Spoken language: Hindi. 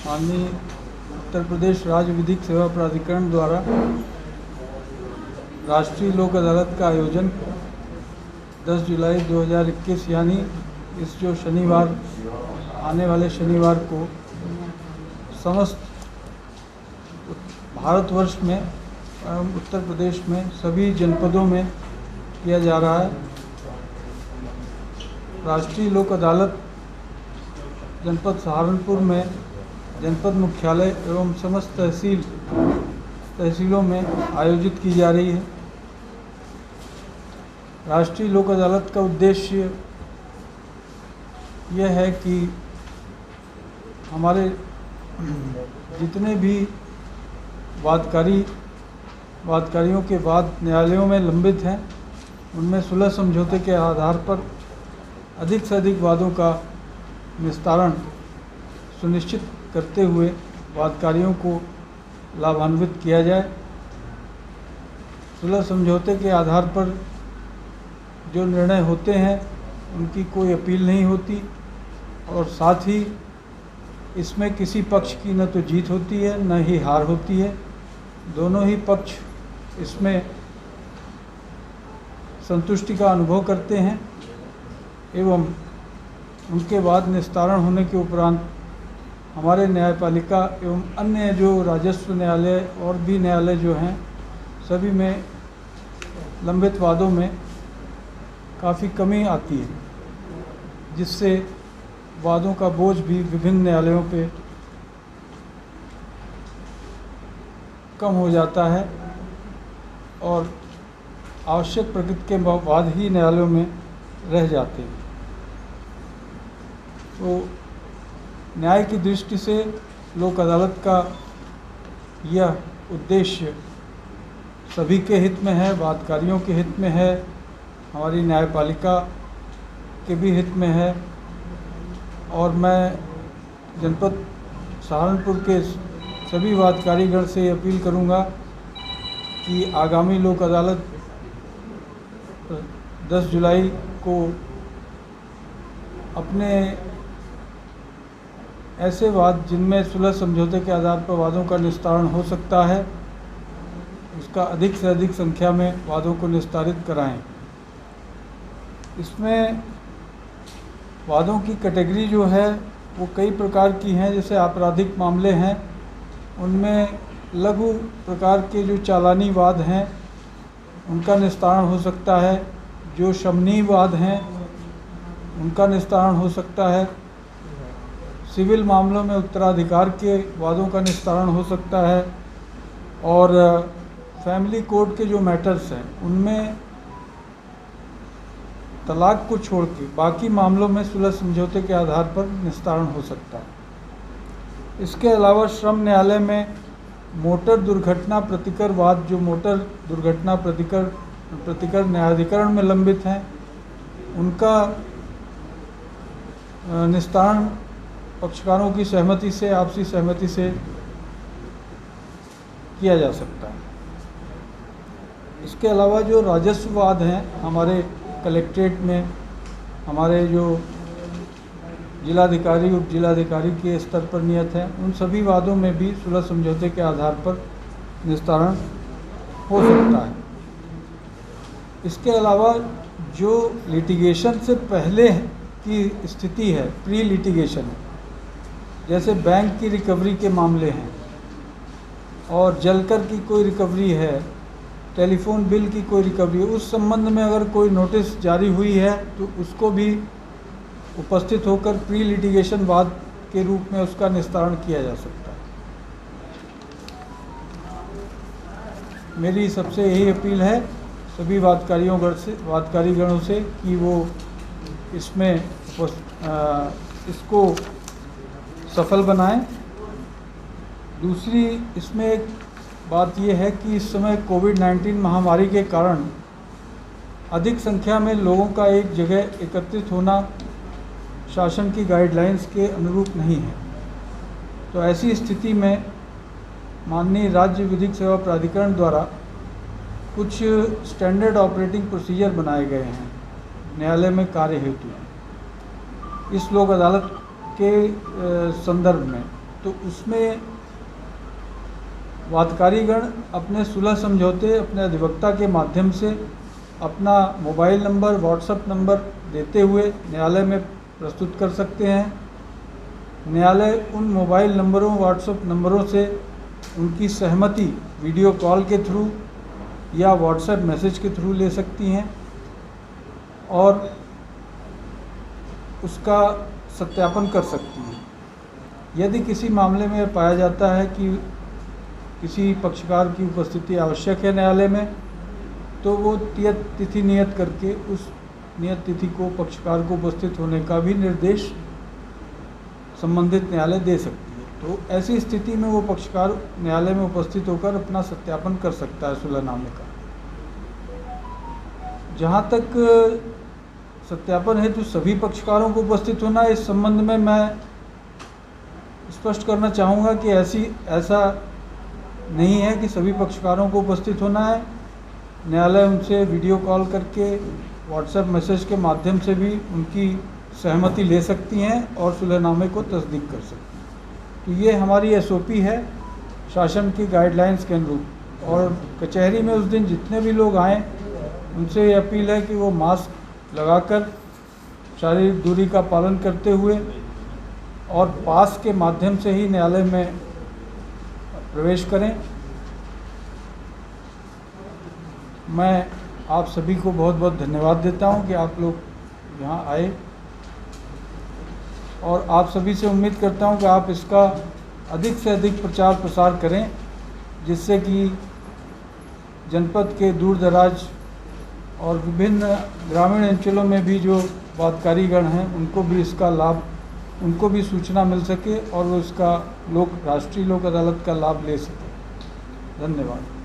माननीय उत्तर प्रदेश राज्य विधिक सेवा प्राधिकरण द्वारा राष्ट्रीय लोक अदालत का आयोजन 10 जुलाई 2021 यानी इस जो शनिवार आने वाले शनिवार को समस्त भारतवर्ष में एवं उत्तर प्रदेश में सभी जनपदों में किया जा रहा है। राष्ट्रीय लोक अदालत जनपद सहारनपुर में जनपद मुख्यालय एवं समस्त तहसीलों में आयोजित की जा रही है। राष्ट्रीय लोक अदालत का उद्देश्य यह है कि हमारे जितने भी वादकारियों के वाद न्यायालयों में लंबित हैं, उनमें सुलह समझौते के आधार पर अधिक से अधिक वादों का निस्तारण सुनिश्चित करते हुए वादकारियों को लाभान्वित किया जाए। सुलह समझौते के आधार पर जो निर्णय होते हैं उनकी कोई अपील नहीं होती और साथ ही इसमें किसी पक्ष की न तो जीत होती है न ही हार होती है। दोनों ही पक्ष इसमें संतुष्टि का अनुभव करते हैं एवं उनके बाद निस्तारण होने के उपरांत हमारे न्यायपालिका एवं अन्य जो राजस्व न्यायालय और भी न्यायालय जो हैं, सभी में लंबित वादों में काफ़ी कमी आती है, जिससे वादों का बोझ भी विभिन्न न्यायालयों पे कम हो जाता है और आवश्यक प्रकृति के वाद ही न्यायालयों में रह जाते हैं। तो न्याय की दृष्टि से लोक अदालत का यह उद्देश्य सभी के हित में है, वादकारियों के हित में है, हमारी न्यायपालिका के भी हित में है। और मैं जनपद सहारनपुर के सभी वादकारीगण से अपील करूंगा कि आगामी लोक अदालत 10 जुलाई को अपने ऐसे वाद जिनमें सुलह समझौते के आधार पर वादों का निस्तारण हो सकता है, उसका अधिक से अधिक संख्या में वादों को निस्तारित कराएं। इसमें वादों की कैटेगरी जो है वो कई प्रकार की हैं। जैसे आपराधिक मामले हैं, उनमें लघु प्रकार के जो चालानी वाद हैं उनका निस्तारण हो सकता है। जो शमनी वाद हैं उनका निस्तारण हो सकता है। सिविल मामलों में उत्तराधिकार के वादों का निस्तारण हो सकता है। और फैमिली कोर्ट के जो मैटर्स हैं उनमें तलाक को छोड़ के बाकी मामलों में सुलह समझौते के आधार पर निस्तारण हो सकता है। इसके अलावा श्रम न्यायालय में मोटर दुर्घटना प्रतिकर वाद, जो मोटर दुर्घटना प्रतिकर न्यायाधिकरण में लंबित हैं, उनका निस्तारण पक्षकारों की सहमति से, आपसी सहमति से किया जा सकता है। इसके अलावा जो राजस्व वाद हैं, हमारे कलेक्ट्रेट में हमारे जो जिलाधिकारी उप जिलाधिकारी के स्तर पर नियत हैं, उन सभी वादों में भी सुलह समझौते के आधार पर निस्तारण हो सकता है। इसके अलावा जो लिटिगेशन से पहले की स्थिति है, प्री लिटिगेशन, जैसे बैंक की रिकवरी के मामले हैं और जलकर की कोई रिकवरी है, टेलीफोन बिल की कोई रिकवरी है, उस संबंध में अगर कोई नोटिस जारी हुई है तो उसको भी उपस्थित होकर प्री लिटिगेशन वाद के रूप में उसका निस्तारण किया जा सकता है। मेरी सबसे यही अपील है सभी वादकारीगणों से कि वो इसमें इसको सफल बनाएं। दूसरी इसमें एक बात यह है कि इस समय कोविड-19 महामारी के कारण अधिक संख्या में लोगों का एक जगह एकत्रित होना शासन की गाइडलाइंस के अनुरूप नहीं है। तो ऐसी स्थिति में माननीय राज्य विधिक सेवा प्राधिकरण द्वारा कुछ स्टैंडर्ड ऑपरेटिंग प्रोसीजर बनाए गए हैं न्यायालय में कार्य हेतु। इस लोक अदालत के संदर्भ में तो उसमें वादकारीगण अपने सुलह समझौते अपने अधिवक्ता के माध्यम से अपना मोबाइल नंबर, व्हाट्सएप नंबर देते हुए न्यायालय में प्रस्तुत कर सकते हैं। न्यायालय उन मोबाइल नंबरों, व्हाट्सएप नंबरों से उनकी सहमति वीडियो कॉल के थ्रू या व्हाट्सएप मैसेज के थ्रू ले सकती हैं और उसका सत्यापन कर सकती हैं। यदि किसी मामले में पाया जाता है कि किसी पक्षकार की उपस्थिति आवश्यक है न्यायालय में, तो वो तिथि नियत करके उस नियत तिथि को पक्षकार को उपस्थित होने का भी निर्देश संबंधित न्यायालय दे सकती है। तो ऐसी स्थिति में वो पक्षकार न्यायालय में उपस्थित होकर अपना सत्यापन कर सकता है सुलहनामे का। जहाँ तक सत्यापन है तो सभी पक्षकारों को उपस्थित होना, इस संबंध में मैं स्पष्ट करना चाहूँगा कि ऐसा नहीं है कि सभी पक्षकारों को उपस्थित होना है। न्यायालय उनसे वीडियो कॉल करके, व्हाट्सएप मैसेज के माध्यम से भी उनकी सहमति ले सकती हैं और सुलहनामे को तस्दीक कर सकती हैं। तो ये हमारी एसओपी है शासन की गाइडलाइंस के अनुरूप। और कचहरी में उस दिन जितने भी लोग आएँ उनसे ये अपील है कि वो मास्क लगाकर, शारीरिक दूरी का पालन करते हुए और पास के माध्यम से ही न्यायालय में प्रवेश करें। मैं आप सभी को बहुत बहुत धन्यवाद देता हूं कि आप लोग यहाँ आए और आप सभी से उम्मीद करता हूं कि आप इसका अधिक से अधिक प्रचार प्रसार करें, जिससे कि जनपद के दूर दराज और विभिन्न ग्रामीण अंचलों में भी जो वादकारीगण हैं उनको भी इसका लाभ, उनको भी सूचना मिल सके और वो इसका राष्ट्रीय लोक अदालत का लाभ ले सके। धन्यवाद।